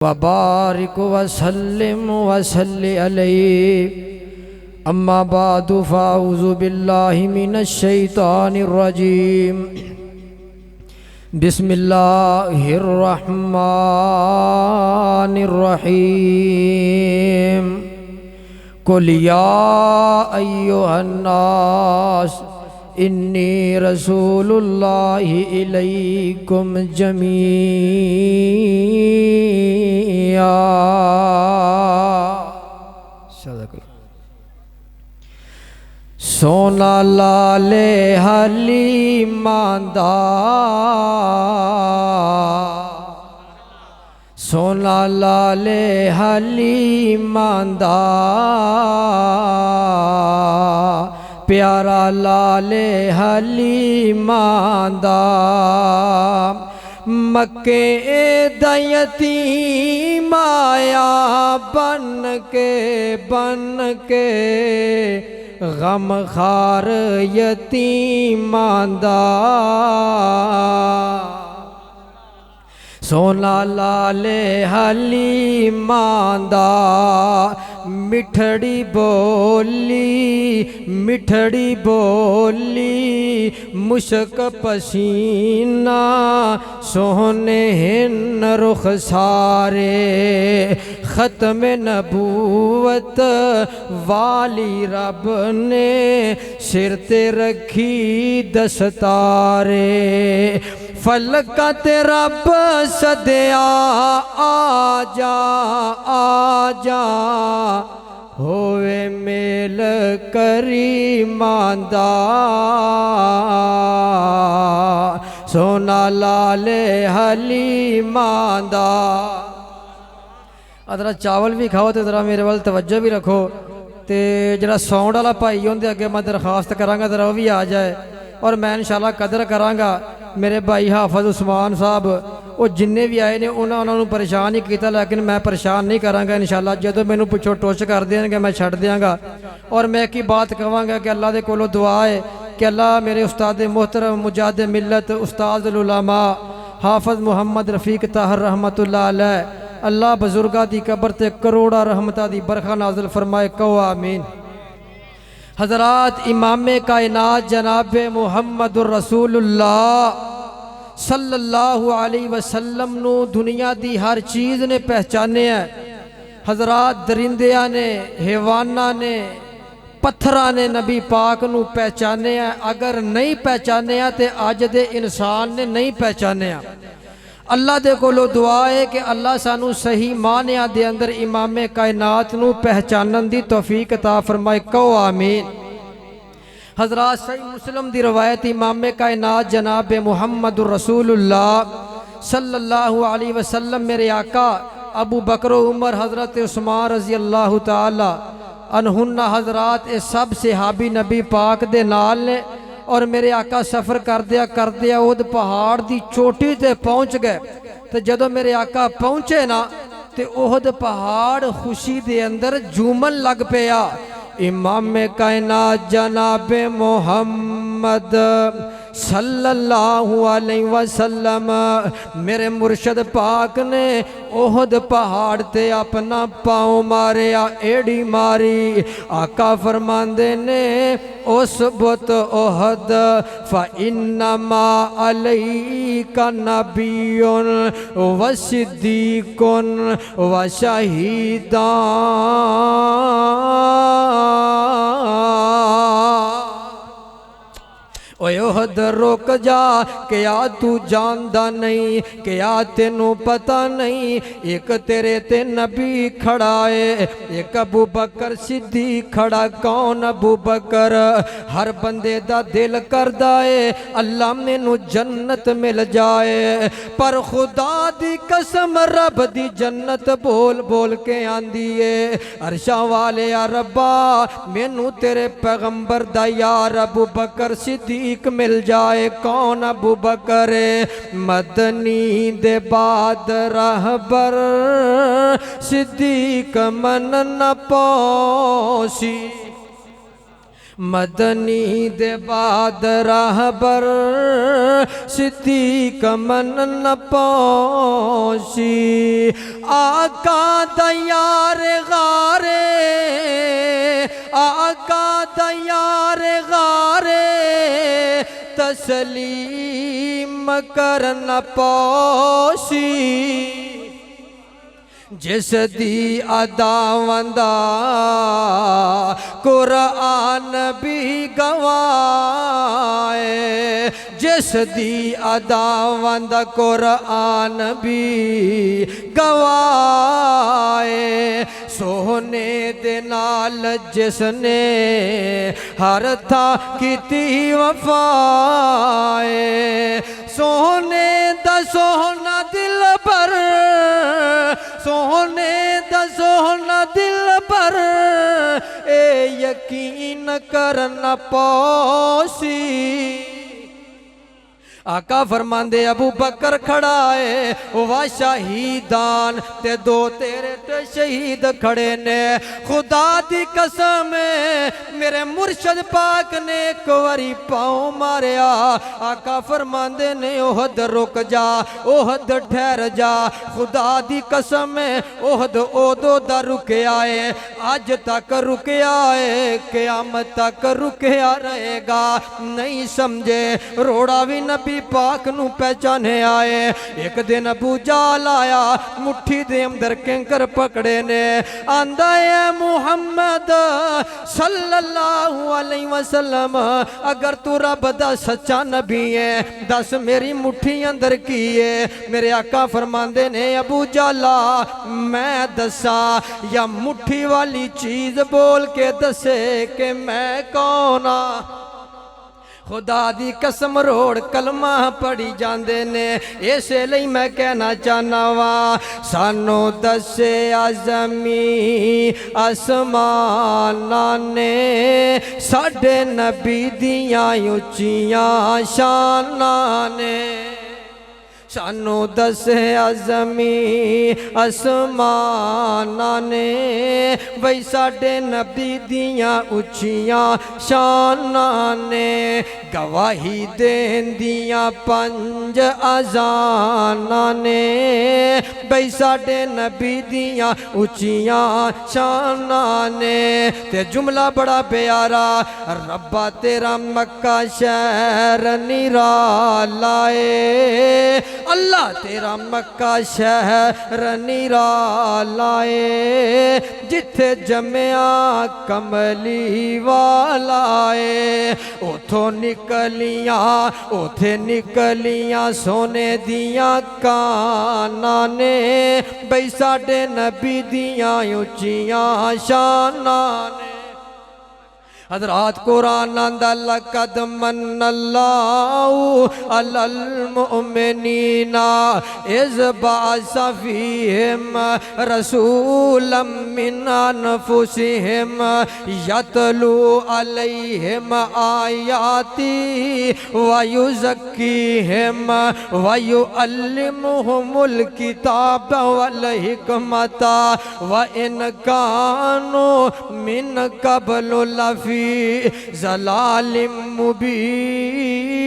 وبارك وسلم وصل عليه أما بعد فأعوذ بالله من الشيطان الرجيم بسم الله الرحمن الرحيم قل يا أيها الناس إني رسول الله إليكم جميعا صدق اللہ سونا لالے حلیماں دا سونا لالے حلیماں دا پیارا لالے حلیماں دا مکے دا یتیم آیا بن کے غم خار یتیماں دا سونا لالے حلیماں دا مٹھڑی بولی مشک پسینہ سونے ہن رخ سارے ختم نبوت والی رب نے سر تے رکھی دستارے فلکت رب صدیا آجا ہوئے میل کریماں دا سونا لالے حلیماں دا ذرا چاول بھی کھاؤ تے ذرا میرے وال توجہ بھی رکھو تے جڑا ساؤنڈ والا بھائی ہوندے اگے میں درخواست کراں گا ذرا وہ بھی آ جائے اور میں انشاءاللہ قدر کراں گا میرے بھائی حافظ عثمان صاحب وہ جننے بھی آئے نے انہوں نے پریشان ہی کیتا لیکن میں پریشان نہیں کراں گا انشاءاللہ جدو میں پچھو ٹوچ کر دیں گے میں چھڑ دیاں گا اور میں ایک ہی بات کہاں گا کہ اللہ دے کولو دعا ہے کہ اللہ میرے استاد محترم مجاہد ملت استاد العلماء حافظ محمد رفیق طاہر رحمت اللہ علیہ اللہ بزرگاں دی قبر تے کروڑا رحمتہ دی برکھا نازل فرمائے کہو آمین حضرات امام کائنات جناب محمد الرسول اللہ صلی اللہ علیہ وسلم نو دنیا دی ہر چیز نے پہچانے ہیں حضرات درندیاں نے حیواناں نے پتھراں نے نبی پاک نو پہچانے ہیں اگر نہیں پہچانے ہیں تے آج دے انسان نے نہیں پہچانے ہیں اللہ دے کولو دعا ہے کہ اللہ سانو صحیح معنیاں دے اندر امام کائنات نو پہچانن دی توفیق عطا فرمائے کہو آمین حضرات صحیح مسلم دی روایت امام کائنات جناب محمد الرسول اللہ صلی اللہ علیہ وسلم میرے آقا ابو بکر و عمر حضرت عثمان رضی اللہ تعالی عنہن حضرات اس سب صحابی نبی پاک دے نال نے اور میرے آقا سفر کر دیا اود پہاڑ دی چوٹی تے پہنچ گئے تو جدو میرے آقا پہنچے نا تے اود پہاڑ خوشی دے اندر جومن لگ پیا امام کائنات جناب محمد صلی اللہ علیہ وسلم میرے مرشد پاک نے احد پہاڑ تے اپنا پاؤں ماریا ایڑی ماری آقا فرماندے نے اس بت احد فَإِنَّمَا عَلَيْكَ نَبِيٌّ وَصِدِّيقٌ وَشَهِيدٌ احد رک جا کیا تو جاندہ نہیں کیا تینوں پتہ نہیں ایک تیرے تے نبی کھڑا ہے ایک ابو بکر صدیق کھڑا کون ابو بکر ہر بندے دا دل کردہ ہے اللہ میں نو جنت مل جائے پر خدا دی قسم رب دی جنت بول بول کے آندی ہے عرشاں والے یا ربا میں نو تیرے پیغمبر دا یار ابو بکر صدیق مل جائے کون ابو بکر مدنی دے بعد رہبر صدیق من نہ پوسی مدنی دے بعد راہبر صدیق من نہ پہنچی آقا دیار غارے آقا دیار غارے تسلیم کرنا پوسی جس دی اداوندا قرآن بھی گوائے جس دی اداوندا قرآن بھی گوائے سونے دے نال جس نے ہر تھا کیتی وفائے سونے دا سونا دل پر سونے دا سونا دل پر اے یقین کرنا پوسی آقا فرماندے ابو بکر کھڑا ہے وہ شہیدان تے دو تیرے تے شہید کھڑے نے خدا دی قسم میرے مرشد پاک نے ایک واری پاؤں ماریا آقا فرماندے نے احد رک جا احد ٹھہر جا خدا دی قسم احد اودو دا رکے آئے آج تک رکے آئے قیامت تک رکیا رہے گا نہیں سمجھے روڑا بھی نبی پاک نو پہچانے آئے ایک دن ابو جال آیا مٹھی دے اندر کنکر پکڑے نے آندہ اے محمد صلی اللہ علیہ وسلم اگر تو رب دا سچا نبی ہے دس میری مٹھی اندر کی ہے میرے آقا فرماندے نے ابو جالا میں دسا یا مٹھی والی چیز بول کے دسے کہ میں کونا خدا دی قسم روڑ کلمہ پڑھی جاندے نے ایسے لئی میں کہنا چاہنا وا سانو دسے عظمی آسمانانے ساڑھے نبی دیاں اچیاں شانانے سانو دسے عظمی آسمانانے وہی ساڑھے نبی دیاں اچیاں شانانے گواہی دین دیاں پنج آزانانے بھئی ساڑھے نبی دیاں اچیاں شانانے تے جملہ بڑا پیارا ربا تیرا مکہ شہر نرالائے اللہ تیرا مکہ شہر نرالائے جتھے جمعہ کملی والائے اتھوں نکلیاں سونے دیاں کانانے بھئی ساڑھے نبی دیاں اچیاں شانانے حضرات قرآن آندہ لقد من اللہ علی المؤمنین اذ بعث فیہم رسولا من انفسہم یتلو علیہم آیاتی ویزکیہم ویعلمہم الکتاب والحکمت وإن کانوا من قبل لفی ضلال مبین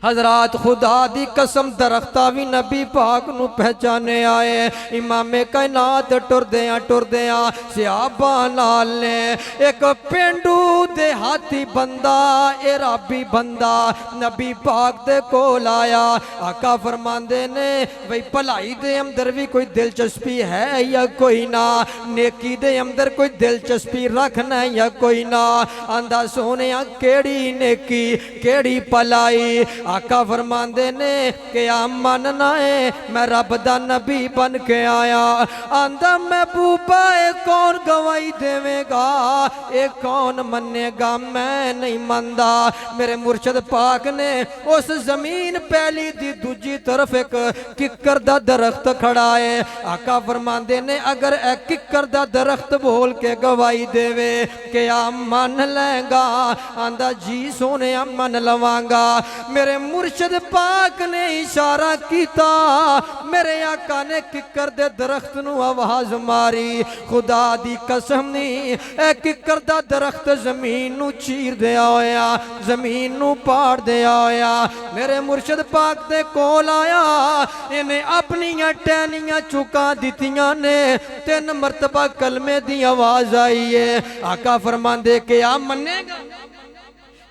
حضرات خدا دی قسم درختہ بھی نبی پاک نو پہچانے آئے امام کائنات ٹر دیاں سیابان آلے ایک پینڈو دے ہاتھی بندہ عرابی بندہ نبی پاک دے کول آیا آقا فرماندے نے وہی پلائی دے اندر بھی کوئی دلچسپی ہے یا کوئی نہ نیکی دے اندر کوئی دلچسپی رکھنا یا کوئی نہ آندہ سونے کیڑی نیکی کیڑی پلائی آقا فرماندے نے کہ ماننا ہے میں رب دا نبی بن کے آیا آندہ محبوبہ اے کون گواہی دے گا اے کون منے گا میں نہیں مندہ میرے مرشد پاک نے اس زمین پہلی دی دوجی طرف ایک ککر دا درخت کھڑا ہے آقا فرماندے نے اگر اے ککر دا درخت بول کے گواہی دے کہ مان لیں گا آندہ جی سونے من لوانگا میرے مرشد پاک نے اشارہ کیتا میرے آقا نے ککر دے درخت نو آواز ماری خدا دی قسم نہیں اے ککر دا درخت زمین نو چیر دیا ہویا زمین نو پاڑ دیا ہویا میرے مرشد پاک دے کول آیا انہیں اپنیاں ٹہنیاں چکا دیتیاں نے 3 مرتبہ کلمے دی آواز آئی ہے آقا فرمان دے کہ آپ مننے گا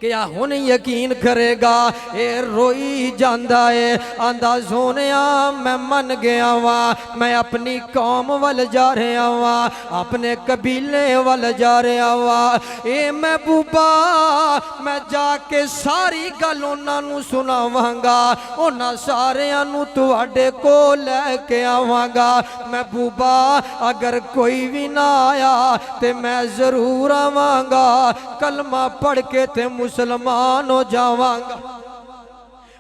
کیا ہن یقین کرے گا اے روئی جاندہ ہے آندہ سونیا میں من گیا ہوا میں اپنی قوم وال جا رہا ہوا اپنے قبیلے وال جا رہا ہوا اے محبوبہ میں جا کے ساری گل انہاں نو سناواں گا انہاں ساریاں نو تواڈے کو لے کے آواں گا محبوبہ اگر کوئی بھی نہ آیا تے میں ضرور آواں گا کلمہ پڑھ کے تے مسلمان ہو جاواں گا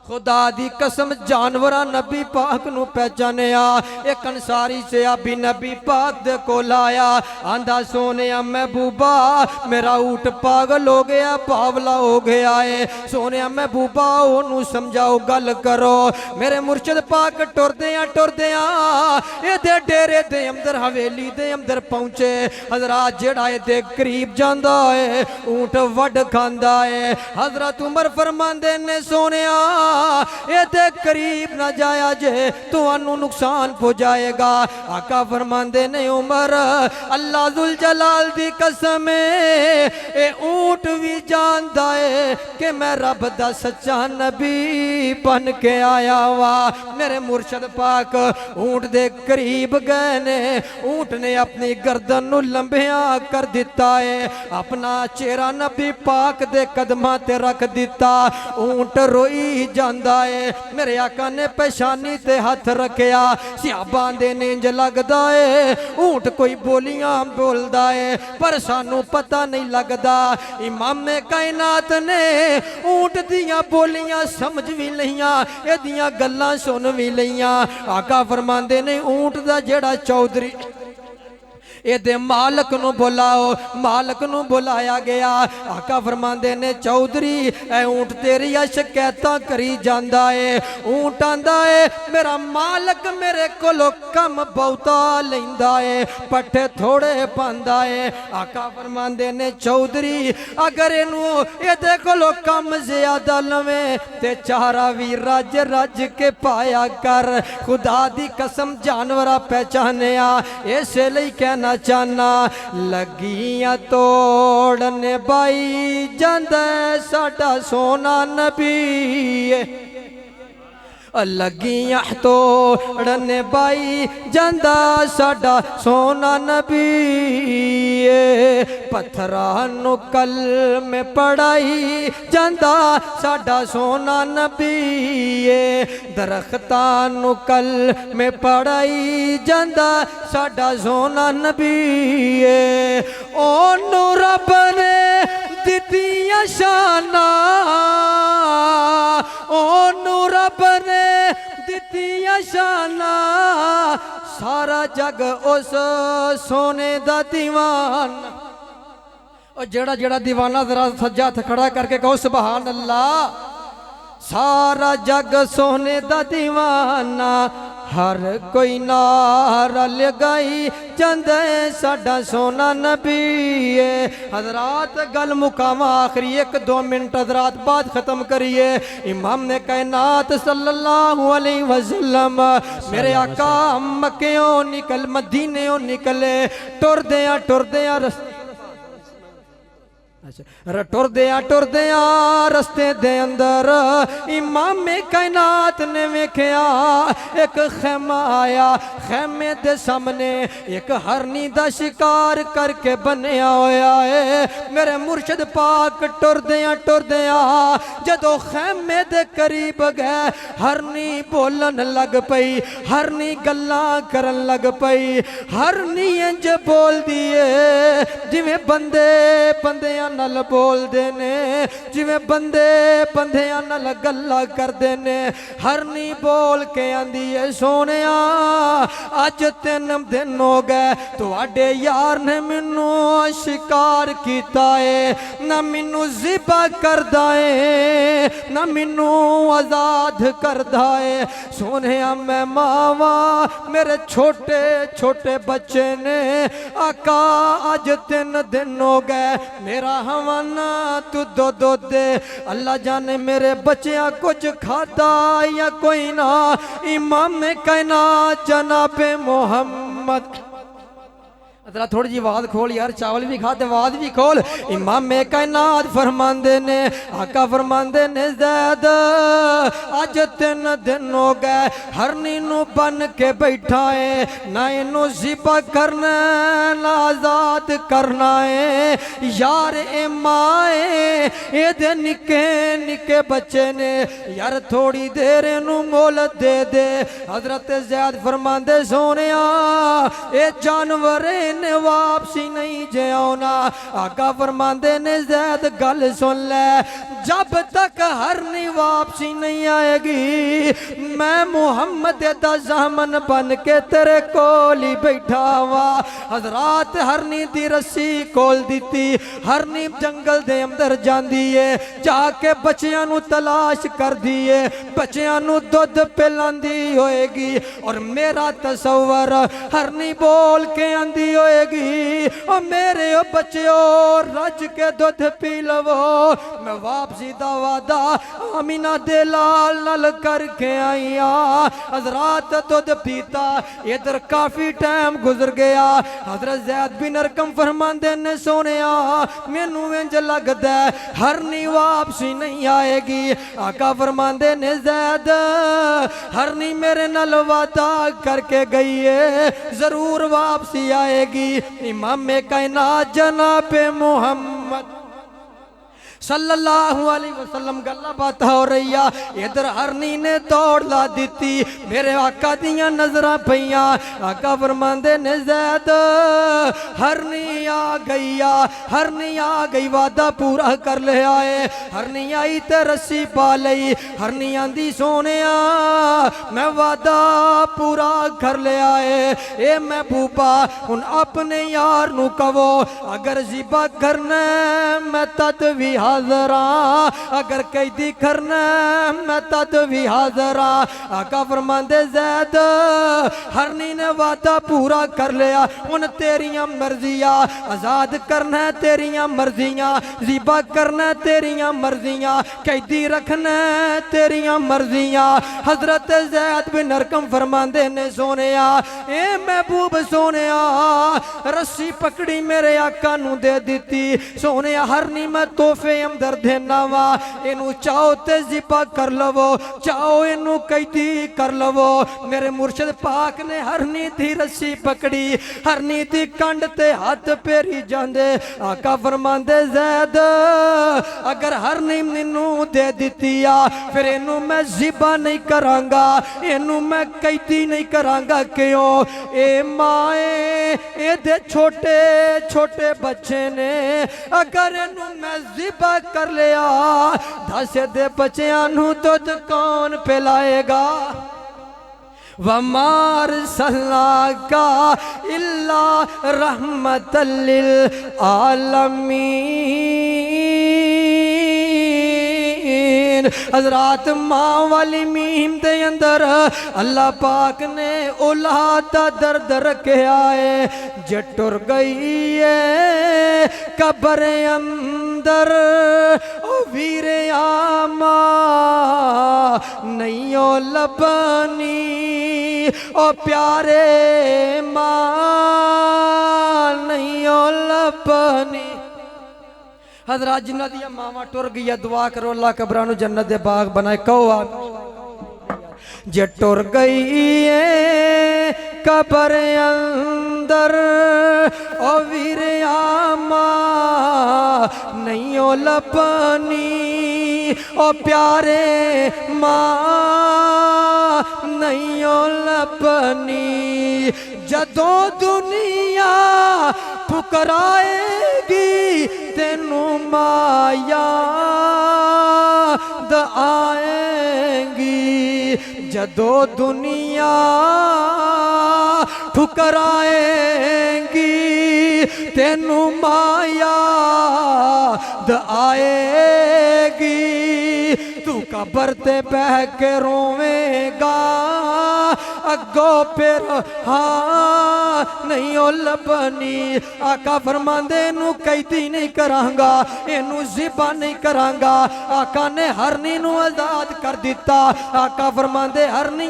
خدا دی قسم جانورہ نبی پاک نو پہچانیا ایک انصاری سے ابھی نبی پاک دے کو لایا آندھا سونیا محبوبہ میرا اونٹ پاگل ہو گیا پاولا ہو گیا ہے سونیا محبوبہ انہوں سمجھاؤ گل کرو میرے مرشد پاک ٹور دیاں اے دے ڈیرے دے اندر حویلی دے اندر پہنچے حضرات جڑا اے دے قریب جاندہ ہے اونٹ وڈ کھاندہ ہے حضرت عمر فرماندے نے سونیا اے دے قریب نہ جایا جے تو انو نقصان پو جائے گا آقا فرماندے نے عمر اللہ ذوالجلال دی قسم اے اونٹ بھی جاندہ ہے کہ میں رب دا سچا نبی بن کے آیا ہوا میرے مرشد پاک اونٹ دے قریب گئے نے اونٹ نے اپنی گردن نو لمبیاں کر دیتا ہے اپنا چہرہ نبی پاک دے قدمہ تے رکھ دیتا اونٹ روئی جاندہ ہے میرے آقا نے پیشانی تے ہاتھ رکھیا صحابان دے نینج لگدا ہے اونٹ کوئی بولیاں بولدا ہے پر سانو پتہ نہیں لگدا امام کائنات نے اونٹ دیاں بولیاں سمجھ بھی لئیاں اے دیاں گلاں سن بھی لئیاں آقا فرماندے نے اونٹ دا جڑا چودھری اے دے مالک نو بلاؤ مالک نو بلایا گیا آقا فرماندے نے چودھری اے اونٹ تیری شکایتاں کری جاندہ ہے اونٹ آندہ ہے میرا مالک میرے کولو کم بہتا لیندہ ہے پٹھے تھوڑے پاندہ ہے آقا فرماندے نے چودھری اگر انہوں اے دے کولو کم زیادہ لویں تے چارہ وی رج رج کے پایا کر خدا دی قسم جانورہ پہچانیا ایسے لئی کہنا چانا لگیاں توڑنے بائی جاندہ ساڑھا سونا نبی لگیاں توڑنے بائی جاندہ ساڑھا سونا نبی پتھرانو کل میں پڑائی جاندہ ساڑھا سونا نبی درختانو کل میں پڑائی جاندہ ساڑھا سونا نبی اونو رب نے دیتیاں شانہ اونو رب نے دیتیاں شانہ سارا جگ اس سونے دا دیوان اور جڑا جڑا دیوانہ ذرا سجا تھا کھڑا کر کے کہو سبحان اللہ سارا جگ سونے دا دیوانہ ہر کوئی نعرہ لگائی جاندے ساڑھا سونا نبی حضرات گل مقامہ آخری 1-2 منٹ حضرات بعد ختم کریے امام نے کائنات صلی اللہ علیہ وسلم میرے آقا مکیوں نکل مدینیوں نکلے ٹور دیاں ٹور دیاں رستے دے اندر امام کائنات نے ویکھیا ایک خیمہ آیا خیمے دے سامنے ایک ہرنی دا شکار کر کے بنیا ہویا ہے میرے مرشد پاک ٹور دیاں جدو خیمے دے قریب گئے ہرنی بولن لگ پئی ہرنی گلاں کرن لگ پئی ہرنی انج بول دیئے جویں بندیاں نال بول دے نے جویں بندے بندیاں نال گلاں کردے نے ہرنی بول کے آندی ہے سونیا اج 3 دن ہو گئے تواڈے یار نے مینوں شکار کیتا ہے نہ مینوں ذبح کردا ہے نہ مینوں آزاد کردا ہے سونیا میں ماواں میرے چھوٹے چھوٹے بچے نے آقا اج 3 دن ہو گئے میرا حوالہ تو دو دے اللہ جانے میرے بچیاں کچھ کھاتا یا کوئی نہ امام کائنات جناب محمد ذرا تھوڑی جی آواز کھول یار چاول بھی کھاتے آواز بھی کھول امام کائنات فرماندے نے آقا فرماندے نے زید اج 3 دن ہو گئے ہرنی نو بن کے بیٹھا ہے نہ انو ذبح کرنا نہ آزاد کرنا ہے یار اے ماں اے دے نکے نکے بچے نے یار تھوڑی دیر انو مولت دے دے حضرت زید فرماندے سونیا اے جانور نے واپسی نہیں جے آنا آقا فرماندے نے زید گل سن لے جب تک ہرنی واپسی نہیں آئے گی میں محمد دا زامن بن کے تیرے کولی بیٹھا ہوا حضرات ہرنی دی رسی کول دیتی ہرنی جنگل دے اندر جان دیئے جا کے بچیاں نو تلاش کر دیئے بچیاں نو دودھ پلان دی ہوئے گی اور میرا تصور ہرنی بول کے اندی ہوئے گی اور میرے بچیوں رج کے دودھ پی لو میں واپسی دا وعدہ آمینہ دلال نل کر کے آئیا حضرات دودھ پیتا ادھر کافی ٹائم گزر گیا حضرت زید بن ارقم فرماندے نے سونیا مینوں انج لگدا ہے ہرنی واپسی نہیں آئے گی آقا فرماندے نے زید ہرنی میرے نال وعدہ کر کے گئی ہے ضرور واپسی آئے گی امام کائنات جناب محمد صلی اللہ علیہ وسلم گلہ بات ہو رہی ہے ادھر ہرنی نے دوڑ لا دیتی میرے آقا دیاں نظرہ پہیاں آقا فرماندے نے زید ہرنی آ گئی وعدہ پورا کر لے آئے ہرنی آئی تے رسی پا لئی ہرنی آندی سونیا میں وعدہ پورا کر لے آئے اے محبوبہ ان اپنے یار نو کہو اگر ذبح کرنا میں تد بھی حاضراں اگر قیدی کرنا میں تد بھی حاضراں آقا فرماندے زید ہرنی نے وعدہ پورا کر لیا ان تیریاں مرضیاں آزاد کرنا تیریاں مرضیاں ذبح کرنا تیریاں مرضیاں قیدی رکھنا تیریاں مرضیاں حضرت زید بن ارقم فرماندے نے سونیا اے محبوب سونیا رسی پکڑی میرے آقا نو دے دیتی سونیا ہرنی میں توفے اندر دینا وا انو چاہو تے ذبح کر لو چاہو انو قیدی کر لو میرے مرشد پاک نے ہرنی دی رسی پکڑی ہرنی دی کنڈ تے ہاتھ پیری جاندے آقا فرماندے زید اگر ہرنی منو دے دیتیا پھر انو میں ذبح نہیں کرانگا انو میں قیدی نہیں کرانگا کیوں اے مائے اے دے چھوٹے چھوٹے بچے نے اگر انو میں ذبح کر لیا دس دے بچیاں نو دودھ کون پلائے گا وَمَا أَرْسَلْنَاكَ إِلَّا رَحْمَةً لِلْعَالَمِينَ حضرات ماں والی میم دے اندر اللہ پاک نے اولاد دا درد رکھے آئے جٹر گئی ہے قبر اندر او ویر آما نہیں لبانی او پیارے ماں نہیں لبانی حضرات جنہ دیا ماما ٹر گئی دعا کرو اللہ قبرانو جنت دے باغ بنائے کہو جے ٹر گئی ہے قبر اندر او ویر آما نہیں لبانی او پیارے ماں نہیں لبانی جدوں دنیا پکرائے گی تینوں مایا آئیں گی جدو دنیا ٹھکرائیں گی تینوں مایا آئے گی تو قبر تے بہ کے رویں گا اگو پھر ہاں نہیں لبنی آقا فرماندے نو قیدی نہیں کرانگا اینو ذبح نہیں کرانگا آقا نے ہرنی نو آزاد کر دیتا آقا فرماندے ہرنی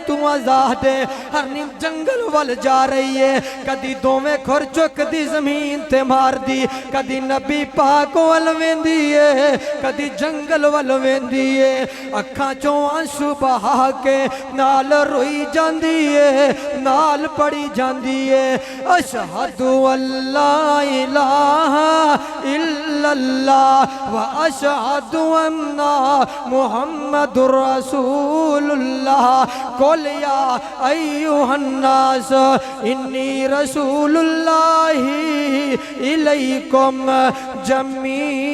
تو آزاد ہے ہرنی جنگل وال جا رہی ہے کدی دوویں کھر چک دی زمین تے مار دی کدی نبی پاک وال ویندی ہے کدی جنگل وال ویندی ہے اکھاں چوں آنسو بہا کے نال روئی جاندی ہے نال پڑی جاندی ہے اشہدو اللہ الہ الا اللہ و اشہدو انہ محمد رسول اللہ قل یا ایوہ الناس انی رسول اللہ الیکم جمیعا